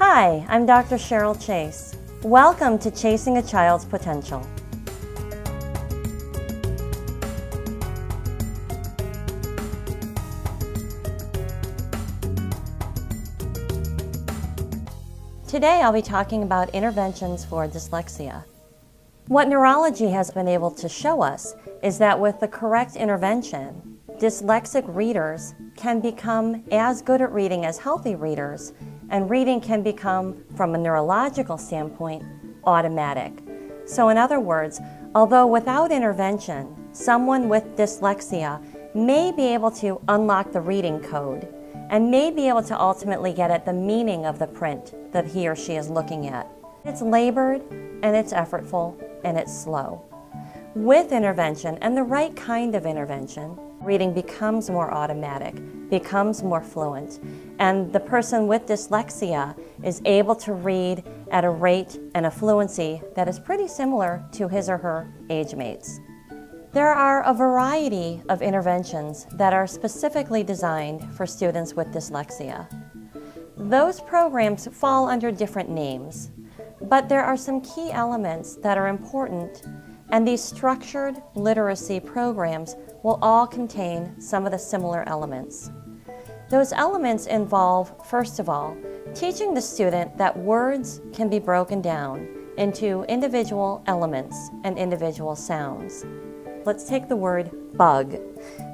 Hi, I'm Dr. Cheryl Chase. Welcome to Chasing a Child's Potential. Today I'll be talking about interventions for dyslexia. What neurology has been able to show us is that with the correct intervention, dyslexic readers can become as good at reading as healthy readers, and reading can become, from a neurological standpoint, automatic. So in other words, although without intervention, someone with dyslexia may be able to unlock the reading code and may be able to ultimately get at the meaning of the print that he or she is looking at. It's labored, and it's effortful, and it's slow. With intervention, and the right kind of intervention, reading becomes more automatic, becomes more fluent, and the person with dyslexia is able to read at a rate and a fluency that is pretty similar to his or her age mates. There are a variety of interventions that are specifically designed for students with dyslexia. Those programs fall under different names, but there are some key elements that are important, and these structured literacy programs will all contain some of the similar elements. Those elements involve, first of all, teaching the student that words can be broken down into individual elements and individual sounds. Let's take the word bug.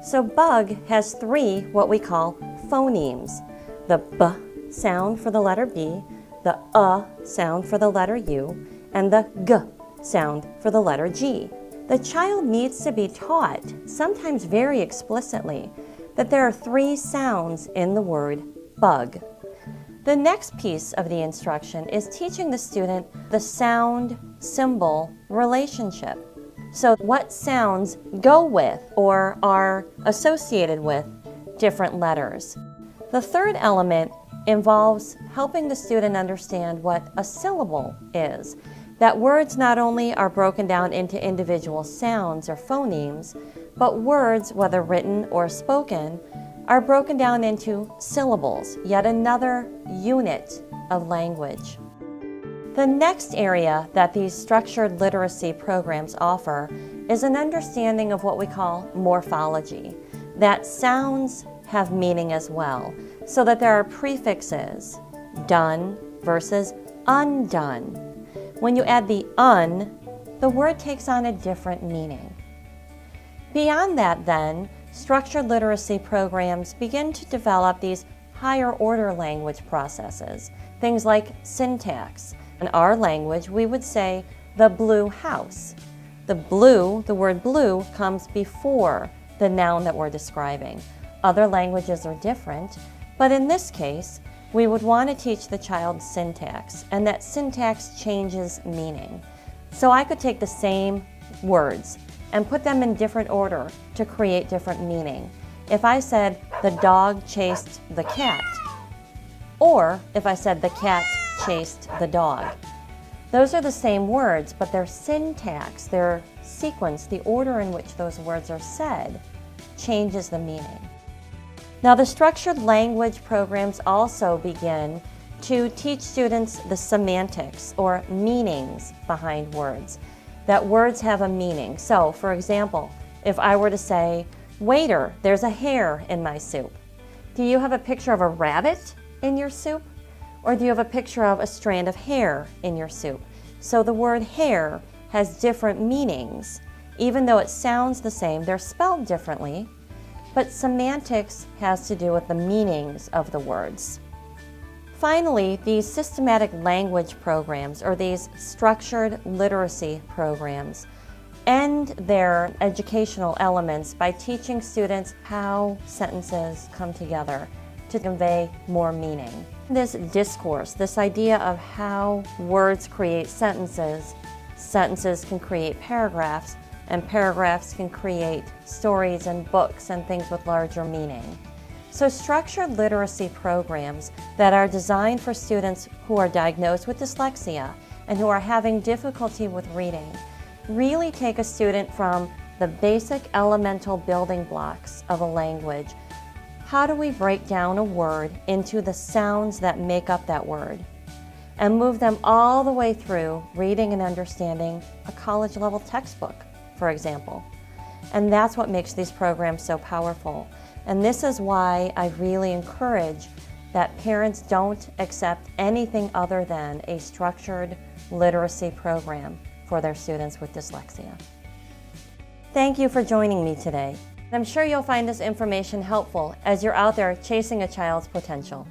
So bug has three what we call phonemes: the B sound for the letter B, the sound for the letter U, and the G sound for the letter G. The child needs to be taught, sometimes very explicitly, that there are three sounds in the word bug. The next piece of the instruction is teaching the student the sound-symbol relationship. So what sounds go with or are associated with different letters. The third element involves helping the student understand what a syllable is. That words not only are broken down into individual sounds or phonemes, but words, whether written or spoken, are broken down into syllables, yet another unit of language. The next area that these structured literacy programs offer is an understanding of what we call morphology, that sounds have meaning as well, so that there are prefixes, done versus undone. When you add the un, the word takes on a different meaning. Beyond that then, structured literacy programs begin to develop these higher order language processes, things like syntax. In our language, we would say the blue house. The word blue comes before the noun that we're describing. Other languages are different, but in this case, we would want to teach the child syntax, and that syntax changes meaning. So I could take the same words and put them in different order to create different meaning. If I said the dog chased the cat, or if I said the cat chased the dog. Those are the same words, but their syntax, their sequence, the order in which those words are said, changes the meaning. Now, the structured language programs also begin to teach students the semantics, or meanings, behind words, that words have a meaning. So, for example, if I were to say, "Waiter, there's a hair in my soup," do you have a picture of a rabbit in your soup? Or do you have a picture of a strand of hair in your soup? So the word hair has different meanings. Even though it sounds the same, they're spelled differently, but semantics has to do with the meanings of the words. Finally, these systematic language programs, or these structured literacy programs, end their educational elements by teaching students how sentences come together to convey more meaning. This discourse, this idea of how words create sentences, sentences can create paragraphs, and paragraphs can create stories and books and things with larger meaning. So structured literacy programs that are designed for students who are diagnosed with dyslexia and who are having difficulty with reading really take a student from the basic elemental building blocks of a language. How do we break down a word into the sounds that make up that word? and move them all the way through reading and understanding a college-level textbook, for example. And that's what makes these programs so powerful. And this is why I really encourage that parents don't accept anything other than a structured literacy program for their students with dyslexia. Thank you for joining me today. I'm sure you'll find this information helpful as you're out there chasing a child's potential.